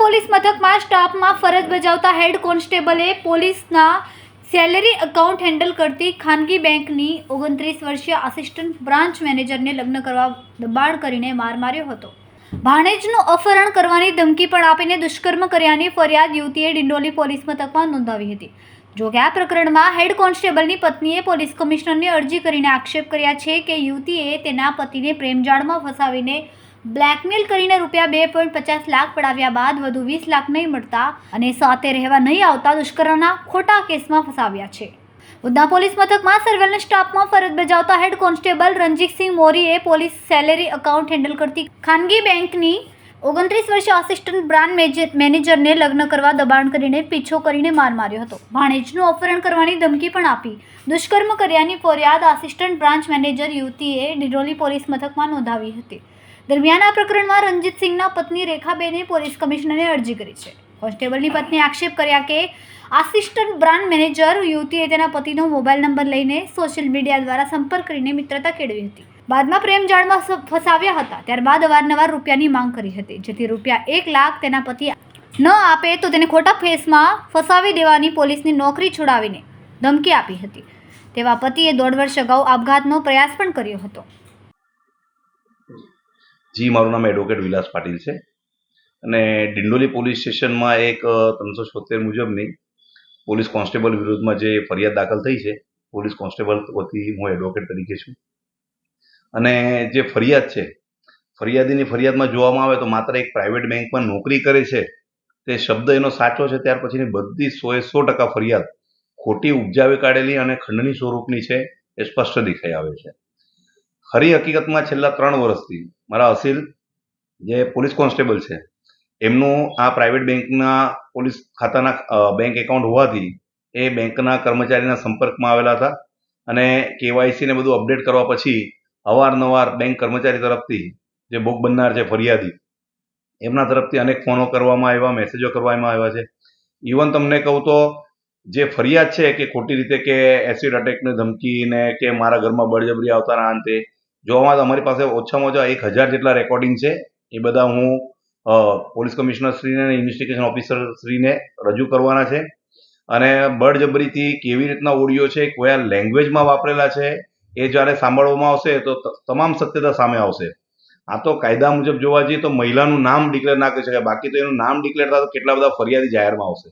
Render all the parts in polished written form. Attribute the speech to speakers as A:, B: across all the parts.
A: Police મથકમાં સ્ટાફમાં ફરજ બજાવતા હેડ કોન્સ્ટેબલે પોલીસના સેલેરી એકાઉન્ટ હેન્ડલ કરતી ખાનગી બેંકની 29 વર્ષીય આસિસ્ટન્ટ બ્રાન્ચ મેનેજરને લગ્ન કરવા દબાણ કરીને માર માર્યો હતો. ભાણેજનું અપહરણ કરવાની ધમકી પણ આપીને દુષ્કર્મ કર્યાની ફરિયાદ યુવતીએ ડિંડોલી પોલીસ મથકમાં નોંધાવી હતી. જો કે આ પ્રકરણમાં હેડ કોન્સ્ટેબલની પત્નીએ પોલીસ કમિશનરને અરજી કરીને આક્ષેપ કર્યા છે કે યુવતીએ તેના પતિને પ્રેમજાળમાં ફસાવીને બ્લેકમેલ કરીને ₹2.50 લાખ પડાવ્યા બાદ વધુ 20 લાખ નહીં મળતા અને સાથે રહેવા નહીં આવતા દુષ્કર્મના ખોટા કેસમાં ફસાવ્યા છે. ઉધના પોલીસ મથકમાં સર્વેલન્સ સ્ટાફમાં ફરજ બજાવતા હેડ કોન્સ્ટેબલ રણજીતસિંહ મોરીએ પોલીસ સેલેરી એકાઉન્ટ હેન્ડલ કરતી ખાનગી બેંકની 29 વર્ષીય આસિસ્ટન્ટ બ્રાન્ચ મેનેજરને લગ્ન કરવા દબાણ કરીને પીછો કરીને માર માર્યો હતો. ભાણેજનું અપહરણ કરવાની ધમકી પણ આપી દુષ્કર્મ કર્યાની ફરિયાદ આસિસ્ટન્ટ બ્રાન્ચ મેનેજર યુવતીએ ડિંડોલી પોલીસ મથકમાં નોંધાવી હતી. દરમિયાન આ પ્રકરણમાં રણજીતસિંહના પત્ની રેખાબેને પોલીસ કમિશનરને અરજી કરી છે. કોન્સ્ટેબલની પત્નીએ આક્ષેપ કર્યા કે આસિસ્ટન્ટ બ્રાન્ચ મેનેજર યુવતીએ તેના પતિનો મોબાઈલ નંબર લઈને સોશિયલ મીડિયા દ્વારા સંપર્ક કરીને મિત્રતા કેળવી હતી. બાદમાં પ્રેમજાળમાં ફસાવ્યા હતા. ત્યારબાદ અવારનવાર રૂપિયાની માંગ કરી હતી, જેથી ₹1 લાખ તેના પતિ ન આપે તો તેને ખોટા કેસમાં ફસાવી દેવાની પોલીસની નોકરી છોડાવીને ધમકી આપી હતી. તેવા પતિએ 1.5 વર્ષ અગાઉ આપઘાતનો પ્રયાસ પણ કર્યો હતો.
B: જી, મારું નામ એડવોકેટ વિલાસ પાટીલ છે અને ડિંડોલી પોલીસ સ્ટેશનમાં એક 376 મુજબની પોલીસ કોન્સ્ટેબલ વિરુદ્ધમાં જે ફરિયાદ દાખલ થઈ છે, પોલીસ કોન્સ્ટેબલ વતી હું એડવોકેટ તરીકે છું. અને જે ફરિયાદ છે, ફરિયાદીની ફરિયાદમાં જોવામાં આવે તો માત્ર એક પ્રાઇવેટ બેંકમાં નોકરી કરે છે તે શબ્દ એનો સાચો છે, ત્યાર પછીની બધી 100% ફરિયાદ ખોટી ઉપજાવી કાઢેલી અને ખંડની સ્વરૂપની છે એ સ્પષ્ટ દેખાઈ આવે છે. ખરી હકીકતમાં છેલ્લા 3 વર્ષથી મારા અસીલ જે પોલીસ કોન્સ્ટેબલ છે એમનું આ પ્રાઇવેટ બેંકના પોલીસ ખાતાના બેંક એકાઉન્ટ હોવાથી એ બેંકના કર્મચારીના સંપર્કમાં આવેલા હતા અને KYC ને બધું અપડેટ કરવા પછી અવારનવાર બેંક કર્મચારી તરફથી જે ભોગ બનનાર છે ફરિયાદી એમના તરફથી અનેક ફોનો કરવામાં આવ્યા, મેસેજો કરવામાં આવ્યા છે. ઇવન તમને કહું તો જે ફરિયાદ છે કે ખોટી રીતે કે એસિડ અટેકની ધમકી ને કે મારા ઘરમાં બળજબરી આવતાના અંતે જોવામાં તો અમારી પાસે ઓછામાં ઓછા 1000 જેટલા રેકોર્ડિંગ છે. એ બધા હું પોલીસ કમિશનર શ્રીને અને ઇન્વેસ્ટિગેશન ઓફિસર શ્રીને રજૂ કરવાના છે. અને બળજબરીથી કેવી રીતના ઓડિયો છે, કયા લેંગ્વેજમાં વાપરેલા છે, એ જ્યારે સાંભળવામાં આવશે તો તમામ સત્યતા સામે આવશે. આ તો કાયદા મુજબ જોવા જઈએ તો મહિલાનું નામ ડિક્લેર ના કરી શકાય, બાકી તો એનું નામ ડિક્લેર થાય તો કેટલા બધા ફરિયાદી જાહેરમાં આવશે.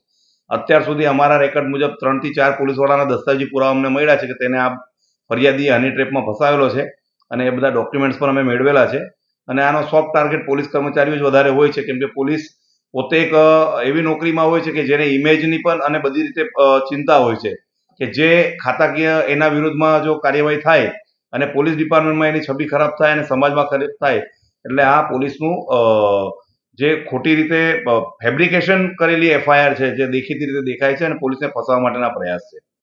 B: અત્યાર સુધી અમારા રેકોર્ડ મુજબ 3 થી 4 પોલીસવાળાના દસ્તાવેજી પુરાવા અમને મળ્યા છે કે તેને આ ફરિયાદીએ હની ટ્રેપમાં ફસાવેલો છે અને એ બધા ડોક્યુમેન્ટ્સ પણ અમે મેળવેલા છે. અને આનો સોફ્ટ ટાર્ગેટ પોલીસ કર્મચારીઓ જ વધારે હોય છે, કેમ કે પોલીસ પોતે એક એવી નોકરીમાં હોય છે કે જેને ઇમેજની પણ અને બધી રીતે ચિંતા હોય છે કે જે ખાતાકીય એના વિરુદ્ધમાં જો કાર્યવાહી થાય અને પોલીસ ડિપાર્ટમેન્ટમાં એની છબી ખરાબ થાય અને સમાજમાં ખરાબ થાય એટલે આ પોલીસનું જે ખોટી રીતે ફેબ્રિકેશન કરેલી FIR છે, જે દેખીતી રીતે દેખાય છે અને પોલીસને ફસાવવા માટેના પ્રયાસ છે.